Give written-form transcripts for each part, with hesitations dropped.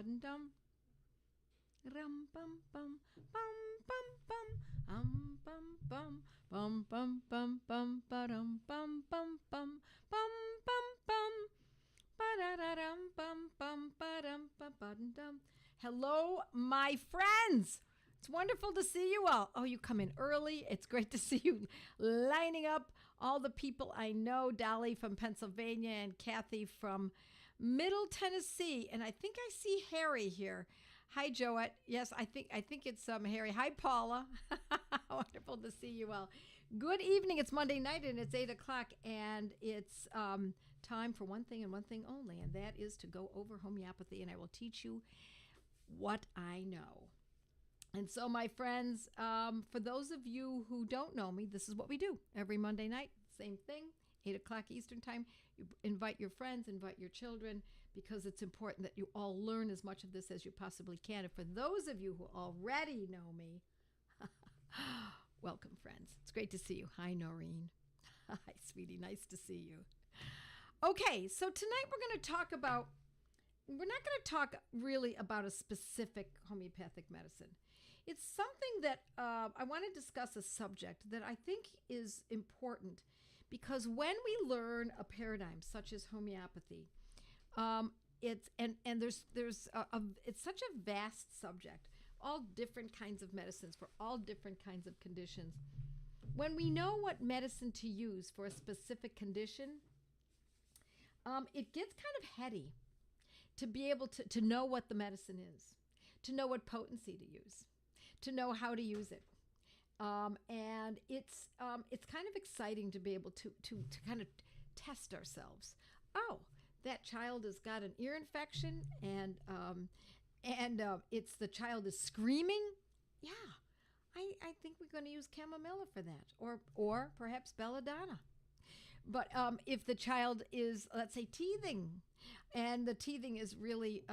Ba-dum. Rum bum bum bum bum bum bum bum bum bum bum bum ba-dum bum bum bum bum bum bum ba-da-da-dum bum bum ba-dum ba-dum. Hello, my friends. It's wonderful to see you all. Oh, you come in early. It's great to see you lining up. All the people I know, Dolly from Pennsylvania and Kathy from Middle Tennessee. And I think I see Harry here. Hi, Joette. Yes, I think it's Harry. Hi, Paula. Wonderful to see you all. Good evening. It's Monday night and it's 8 o'clock and it's time for one thing and one thing only, and that is to go over homeopathy, and I will teach you what I know. And so, my friends, for those of you who don't know me, this is what we do every Monday night. Same thing, 8 o'clock Eastern time. You invite your friends, invite your children, because it's important that you all learn as much of this as you possibly can. And for those of you who already know me, welcome, friends. It's great to see you. Hi, Noreen. Hi, sweetie. Nice to see you. Okay, so tonight we're going to talk about, we're not going to talk really about a specific homeopathic medicine. It's something that I want to discuss, a subject that I think is important, because when we learn a paradigm such as homeopathy, it's such a vast subject, all different kinds of medicines for all different kinds of conditions. When we know what medicine to use for a specific condition, it gets kind of heady to be able to know what the medicine is, to know what potency to use, to know how to use it. And it's kind of exciting to be able to kind of test ourselves. Oh, that child has got an ear infection and it's the child is screaming. Yeah, I think we're going to use chamomilla for that, or perhaps belladonna. But if the child is, let's say, teething, and the teething is really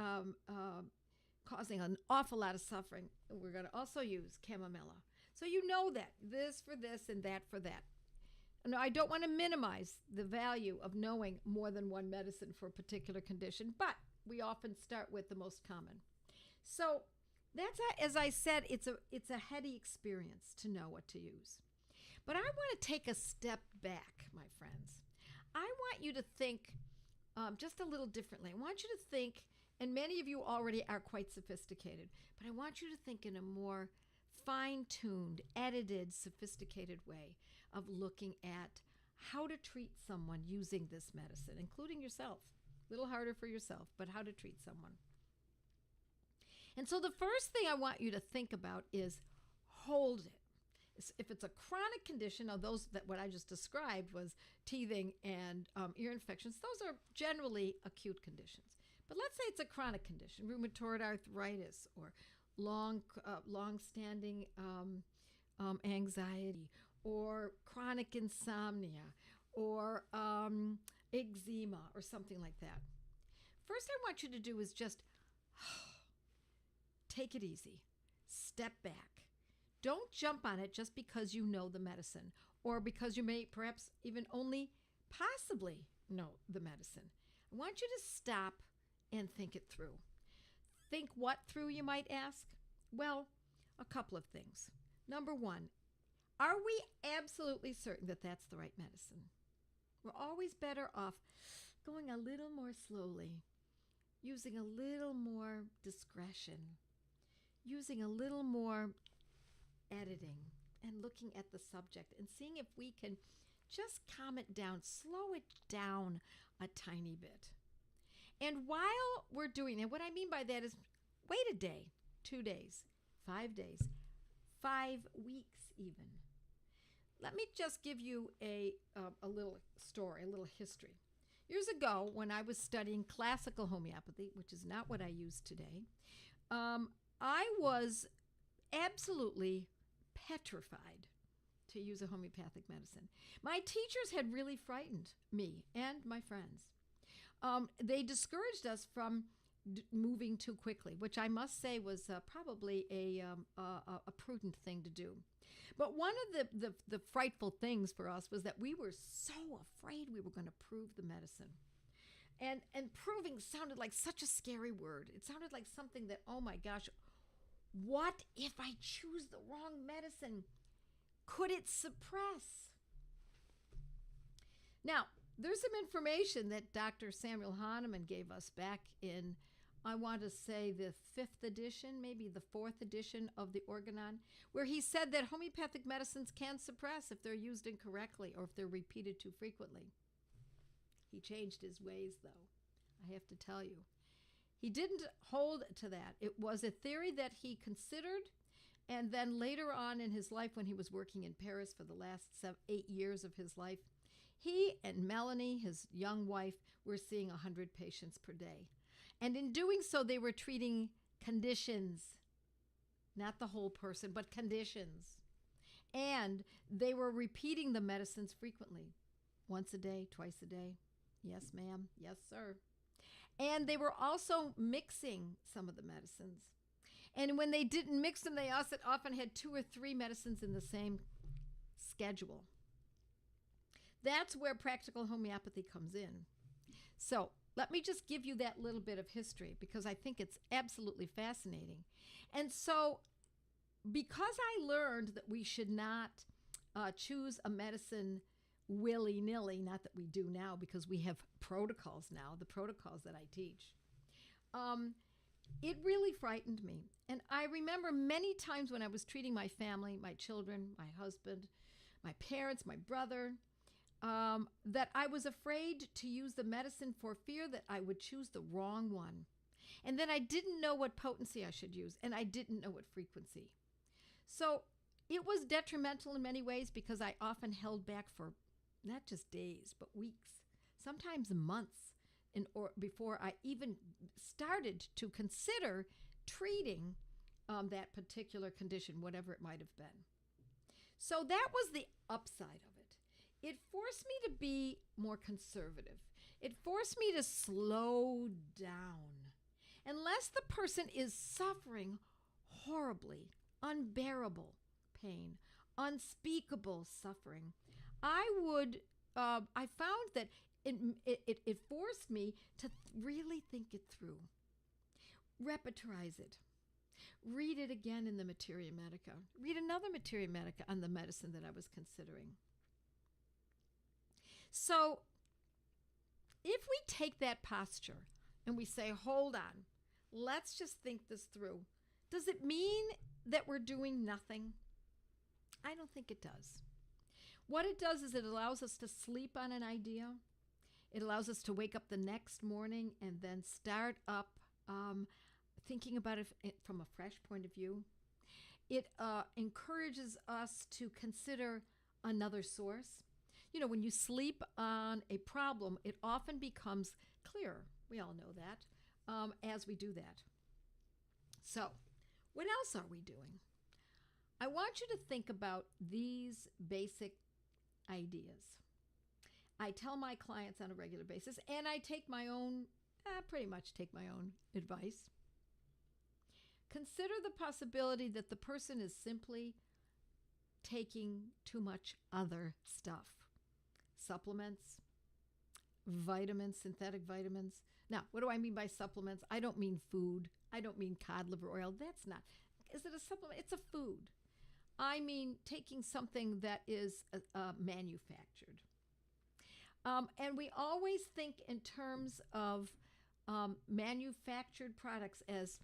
causing an awful lot of suffering, we're going to also use chamomilla. So you know that, this for this and that for that. Now, I don't want to minimize the value of knowing more than one medicine for a particular condition, but we often start with the most common. So that's, as I said, it's a heady experience to know what to use. But I want to take a step back, my friends. I want you to think just a little differently. I want you to think, and many of you already are quite sophisticated, but I want you to think in a more fine-tuned, edited, sophisticated way of looking at how to treat someone using this medicine, including yourself. A little harder for yourself, but how to treat someone. And so the first thing I want you to think about is hold it. If it's a chronic condition, now those that what I just described was teething and ear infections, those are generally acute conditions. But let's say it's a chronic condition, rheumatoid arthritis, or long-standing anxiety, or chronic insomnia, or eczema, or something like that. First, I want you to do is just take it easy, step back. Don't jump on it just because you know the medicine, or because you may perhaps even only possibly know the medicine. I want you to stop and think it through. Think what through, you might ask? Well, a couple of things. Number one, are we absolutely certain that that's the right medicine? We're always better off going a little more slowly, using a little more discretion, using a little more editing, and looking at the subject and seeing if we can just calm it down, slow it down a tiny bit. And while we're doing that, what I mean by that is wait a day, 2 days, 5 days, 5 weeks even. Let me just give you a little story, a little history. Years ago, when I was studying classical homeopathy, which is not what I use today, I was absolutely petrified to use a homeopathic medicine. My teachers had really frightened me and my friends. They discouraged us from moving too quickly, which I must say was probably a prudent thing to do. But one of the frightful things for us was that we were so afraid we were going to prove the medicine. And proving sounded like such a scary word. It sounded like something that, oh my gosh, what if I choose the wrong medicine? Could it suppress? Now, there's some information that Dr. Samuel Hahnemann gave us back in, I want to say, the 5th edition, maybe the 4th edition of the Organon, where he said that homeopathic medicines can suppress if they're used incorrectly or if they're repeated too frequently. He changed his ways, though, I have to tell you. He didn't hold to that. It was a theory that he considered, and then later on in his life, when he was working in Paris for the last 8 years of his life, he and Melanie, his young wife, were seeing 100 patients per day. And in doing so, they were treating conditions, not the whole person, but conditions. And they were repeating the medicines frequently, once a day, twice a day. Yes, ma'am. Yes, sir. And they were also mixing some of the medicines. And when they didn't mix them, they also often had 2 or 3 medicines in the same schedule. That's where practical homeopathy comes in. So let me just give you that little bit of history because I think it's absolutely fascinating. And so because I learned that we should not choose a medicine willy-nilly, not that we do now because we have protocols now, the protocols that I teach, it really frightened me. And I remember many times when I was treating my family, my children, my husband, my parents, my brother, that I was afraid to use the medicine for fear that I would choose the wrong one. And then I didn't know what potency I should use, and I didn't know what frequency. So it was detrimental in many ways because I often held back for not just days, but weeks, sometimes months, before I even started to consider treating that particular condition, whatever it might have been. So that was the upside of it. It forced me to be more conservative. It forced me to slow down. Unless the person is suffering horribly, unbearable pain, unspeakable suffering, I found that it forced me to really think it through, repertorize it, read it again in the Materia Medica, read another Materia Medica on the medicine that I was considering. So if we take that posture and we say, hold on, let's just think this through, does it mean that we're doing nothing? I don't think it does. What it does is it allows us to sleep on an idea. It allows us to wake up the next morning and then start up thinking about it from a fresh point of view. It encourages us to consider another source. You know, when you sleep on a problem, it often becomes clearer. We all know that as we do that. So, what else are we doing? I want you to think about these basic ideas. I tell my clients on a regular basis, and I take my own, pretty much take my own advice. Consider the possibility that the person is simply taking too much other stuff. Supplements, vitamins, synthetic vitamins. Now, what do I mean by supplements? I don't mean food. I don't mean cod liver oil. That's not. Is it a supplement? It's a food. I mean taking something that is manufactured. And we always think in terms of manufactured products as,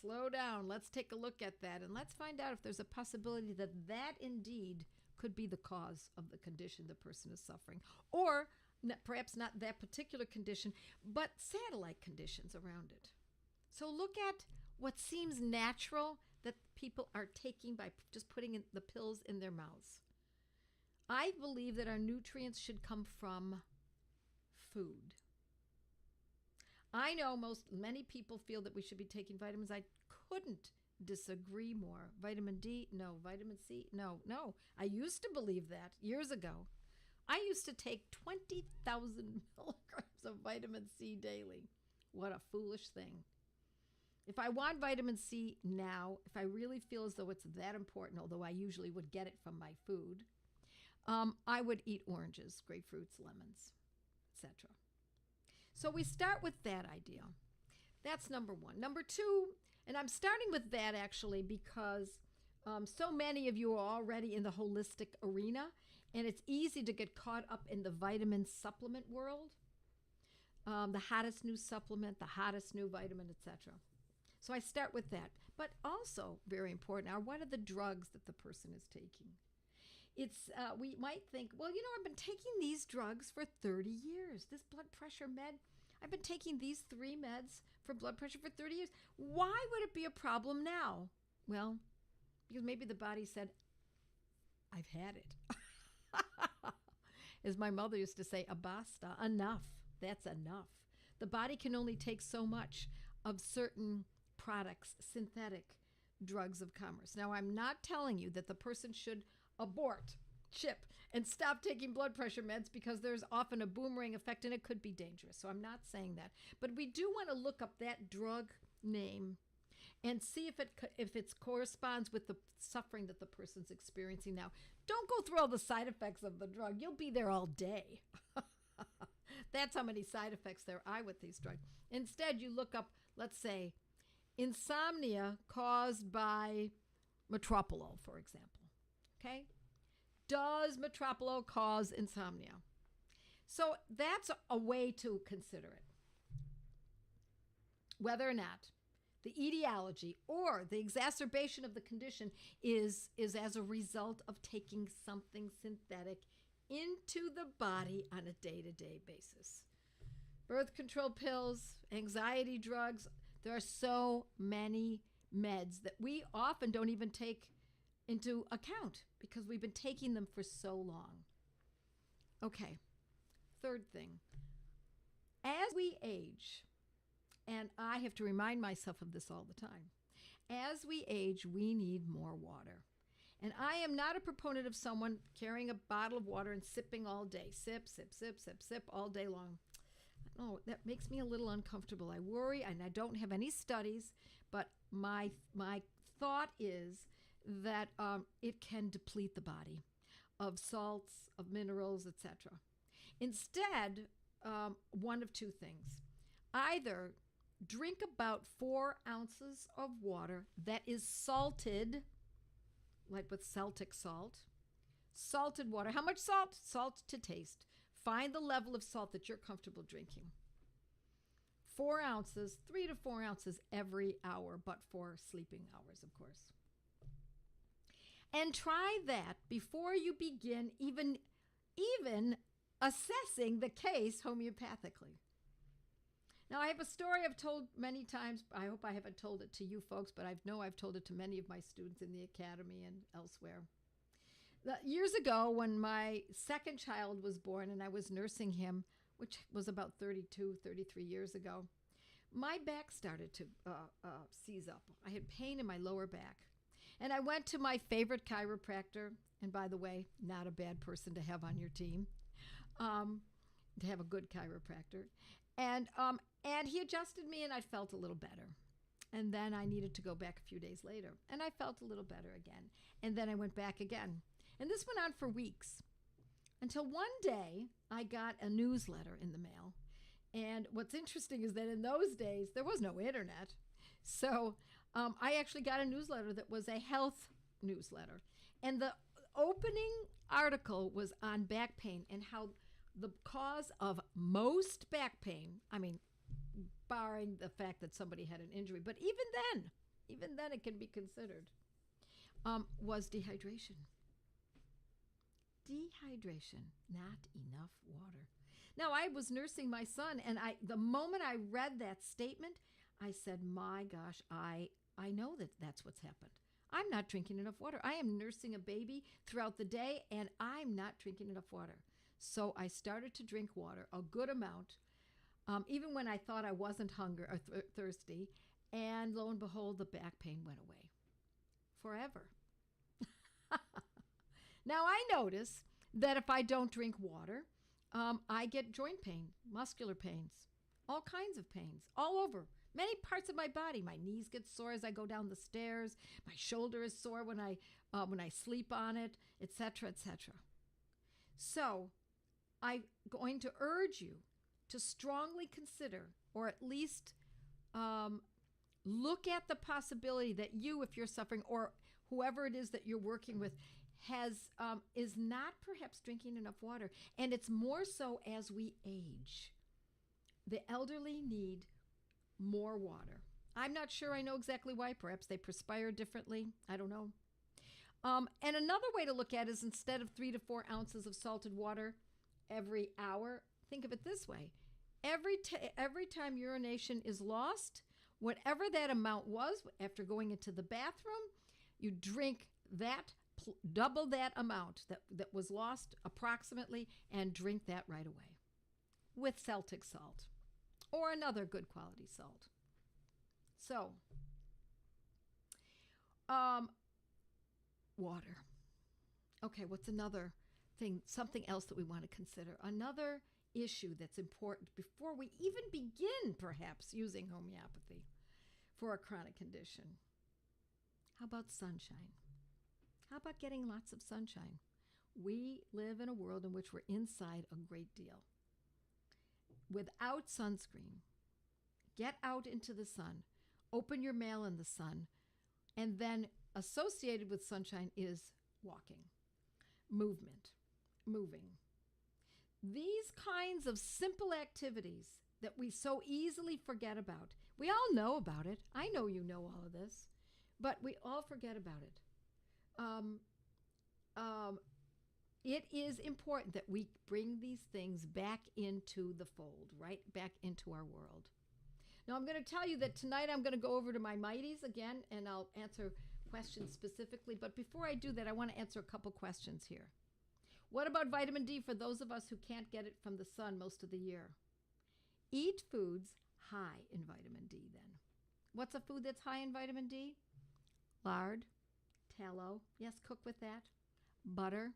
slow down, let's take a look at that, and let's find out if there's a possibility that that indeed could be the cause of the condition the person is suffering. Or perhaps not that particular condition, but satellite conditions around it. So look at what seems natural that people are taking by just putting in the pills in their mouths. I believe that our nutrients should come from food. I know many people feel that we should be taking vitamins. I couldn't disagree more. Vitamin D, no. Vitamin C, no. I used to believe that years ago. I used to take 20,000 milligrams of vitamin C daily. What a foolish thing. If I want vitamin C now, if I really feel as though it's that important, although I usually would get it from my food, I would eat oranges, grapefruits, lemons, etc. So we start with that idea. That's number one. Number two, and I'm starting with that actually because so many of you are already in the holistic arena, and it's easy to get caught up in the vitamin supplement world. The hottest new supplement, the hottest new vitamin, etc. So I start with that. But also very important are what are the drugs that the person is taking? It's we might think, well, I've been taking these drugs for 30 years. This blood pressure med, I've been taking these 3 meds for blood pressure for 30 years. Why would it be a problem now? Well, because maybe the body said, I've had it. As my mother used to say, basta, enough. That's enough. The body can only take so much of certain products, synthetic drugs of commerce. Now, I'm not telling you that the person should abort ship and stop taking blood pressure meds because there's often a boomerang effect and it could be dangerous. So I'm not saying that. But we do want to look up that drug name and see if it corresponds with the suffering that the person's experiencing now. Don't go through all the side effects of the drug. You'll be there all day. That's how many side effects there are with these drugs. Instead, you look up, let's say, insomnia caused by metropolol, for example. Okay? Does metropolol cause insomnia? So that's a way to consider it. Whether or not the etiology or the exacerbation of the condition is as a result of taking something synthetic into the body on a day-to-day basis. Birth control pills, anxiety drugs, there are so many meds that we often don't even take into account because we've been taking them for so long. Okay, third thing. As we age, and I have to remind myself of this all the time, as we age, we need more water. And I am not a proponent of someone carrying a bottle of water and sipping all day. Sip, sip, sip, sip, sip all day long. No, that makes me a little uncomfortable. I worry, and I don't have any studies, but my thought is that it can deplete the body of salts, of minerals, etc. Instead, one of two things. Either drink about 4 ounces of water that is salted, like with Celtic salt. Salted water. How much salt? Salt to taste. Find the level of salt that you're comfortable drinking. 4 ounces, 3 to 4 ounces every hour, but for sleeping hours, of course. And try that before you begin even assessing the case homeopathically. Now, I have a story I've told many times. I hope I haven't told it to you folks, but I know I've told it to many of my students in the academy and elsewhere. Years ago, when my second child was born and I was nursing him, which was about 33 years ago, my back started to seize up. I had pain in my lower back. And I went to my favorite chiropractor, and by the way, not a bad person to have on your team, to have a good chiropractor. And he adjusted me, and I felt a little better. And then I needed to go back a few days later, and I felt a little better again. And then I went back again. And this went on for weeks until one day I got a newsletter in the mail. And what's interesting is that in those days, there was no internet. So I actually got a newsletter that was a health newsletter. And the opening article was on back pain and how the cause of most back pain, I mean, barring the fact that somebody had an injury, but even then it can be considered, was dehydration. Dehydration, not enough water. Now, I was nursing my son, and the moment I read that statement, I said, my gosh, I know that that's what's happened. I'm not drinking enough water. I am nursing a baby throughout the day, and I'm not drinking enough water. So I started to drink water, a good amount, even when I thought I wasn't hungry or thirsty, and lo and behold, the back pain went away forever. Now, I notice that if I don't drink water, I get joint pain, muscular pains, all kinds of pains, all over, many parts of my body. My knees get sore as I go down the stairs. My shoulder is sore when I sleep on it, etc., etc. So I'm going to urge you to strongly consider, or at least look at the possibility that you, if you're suffering, or whoever it is that you're working with, is not perhaps drinking enough water. And it's more so as we age. The elderly need more water. I'm not sure I know exactly why. Perhaps they perspire differently. I don't know. And another way to look at it is, instead of 3 to 4 ounces of salted water every hour, think of it this way. Every time urination is lost, whatever that amount was after going into the bathroom, you drink that, double that amount that was lost approximately, and drink that right away with Celtic salt or another good quality salt. So, water. Okay, what's another thing, something else that we want to consider? Another issue that's important before we even begin, perhaps, using homeopathy for a chronic condition. How about sunshine? How about getting lots of sunshine? We live in a world in which we're inside a great deal. Without sunscreen, get out into the sun, open your mail in the sun, and then associated with sunshine is walking, movement, moving. These kinds of simple activities that we so easily forget about. We all know about it. I know you know all of this, but we all forget about it. It is important that we bring these things back into the fold, right? Back into our world. Now, I'm going to tell you that tonight I'm going to go over to my mighties again, and I'll answer questions specifically. But before I do that, I want to answer a couple questions here. What about vitamin D for those of us who can't get it from the sun most of the year? Eat foods high in vitamin D then. What's a food that's high in vitamin D? Lard, tallow. Yes, cook with that. Butter.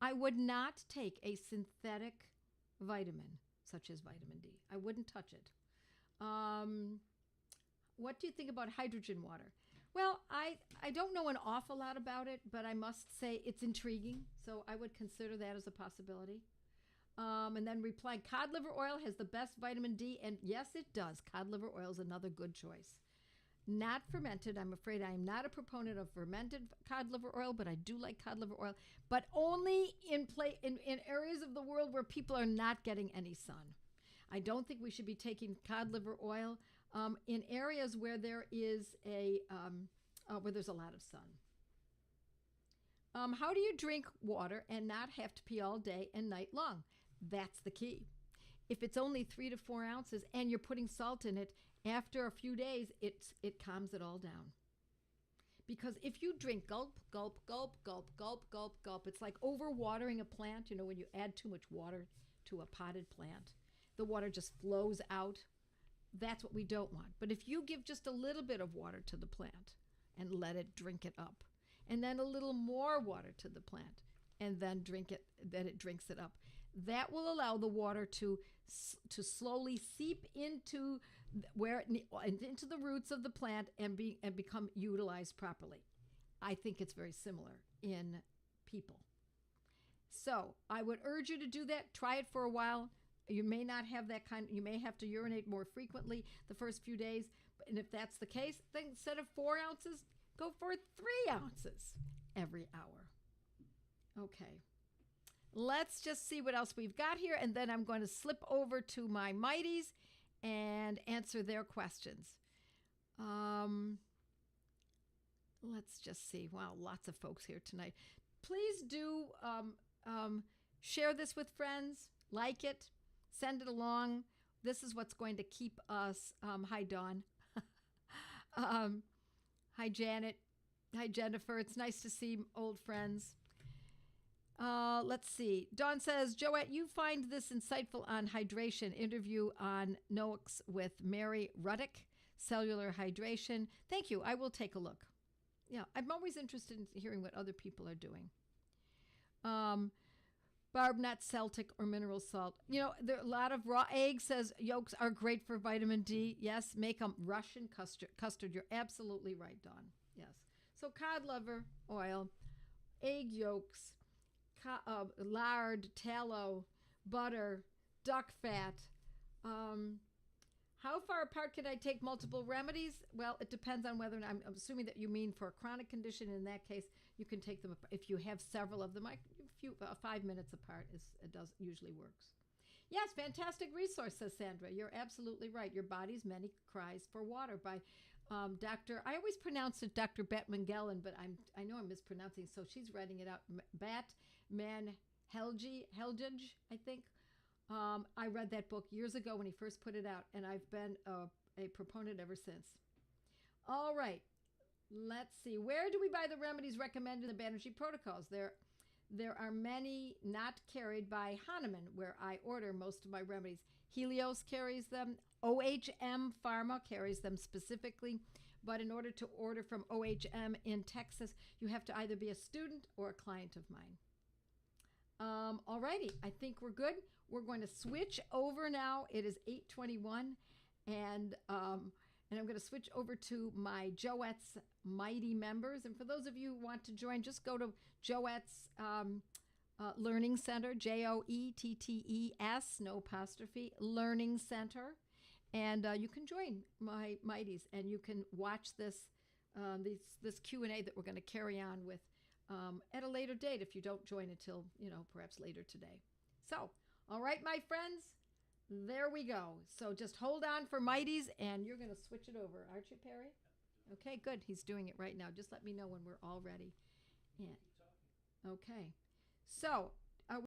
I would not take a synthetic vitamin such as vitamin D. I wouldn't touch it. What do you think about hydrogen water? Well, I don't know an awful lot about it, but I must say it's intriguing. So I would consider that as a possibility. And then replying, cod liver oil has the best vitamin D. And yes, it does. Cod liver oil is another good choice. Not fermented. I'm afraid I am not a proponent of fermented cod liver oil, but I do like cod liver oil. But only in areas of the world where people are not getting any sun. I don't think we should be taking cod liver oil in areas where there is where there's a lot of sun. How do you drink water and not have to pee all day and night long? That's the key. If it's only 3 to 4 ounces and you're putting salt in it, after a few days, it calms it all down. Because if you drink gulp, gulp, gulp, gulp, gulp, gulp, gulp, it's like overwatering a plant. You know, when you add too much water to a potted plant, the water just flows out. That's what we don't want. But if you give just a little bit of water to the plant and let it drink it up, and then a little more water to the plant, and then it drinks it up, that will allow the water to slowly seep into into the roots of the plant and become utilized properly. I think it's very similar in people. So I would urge you to do that. Try it for a while. You may not have that you may have to urinate more frequently the first few days. And if that's the case, then instead of 4 ounces, go for 3 ounces every hour. Okay. Let's just see what else we've got here. And then I'm going to slip over to my mighties and answer their questions. Let's just see. Wow, lots of folks here tonight. Please do share this with friends. Like it. Send it along. This is what's going to keep us. Hi, Dawn. Hi, Janet. Hi, Jennifer. It's nice to see old friends. Let's see. Dawn says, Joette, you find this insightful on hydration. Interview on NOACs with Mary Ruddick, cellular hydration. Thank you. I will take a look. Yeah, I'm always interested in hearing what other people are doing. Barb, not Celtic or mineral salt. You know, there are a lot of raw eggs, says yolks are great for vitamin D. Yes, make them Russian custard. You're absolutely right, Dawn. Yes. So cod liver oil, egg yolks, lard, tallow, butter, duck fat, Um, how far apart can I take multiple remedies? Well, it depends on whether, I'm assuming that you mean for a chronic condition. In that case, you can take them if you have several of them. 5 minutes apart it does usually works. Yes, fantastic resource, says Sandra. You're absolutely right. Your body's many cries for water by Dr. I always pronounce it Dr. Batman-Gellin, but I know I'm mispronouncing, so she's writing it out. Helgage, I think. I read that book years ago when he first put it out, and I've been a proponent ever since. All right, let's see. Where do we buy the remedies recommended in the Banerjee protocols? There are many not carried by Hahnemann, where I order most of my remedies. Helios carries them. OHM Pharma carries them specifically. But in order to order from OHM in Texas, you have to either be a student or a client of mine. Alrighty, I think we're good. We're going to switch over now. It is 8:21, and I'm going to switch over to my Joette's Mighty members. And for those of you who want to join, just go to Joette's Learning Center, JOETTES, no apostrophe, Learning Center, and you can join my Mighties, and you can watch this Q&A that we're going to carry on with at a later date if you don't join until, perhaps later today. So, all right, my friends, there we go. So just hold on for Mighties, and you're going to switch it over. Aren't you, Perry? Okay, good. He's doing it right now. Just let me know when we're all ready. Yeah. Okay. So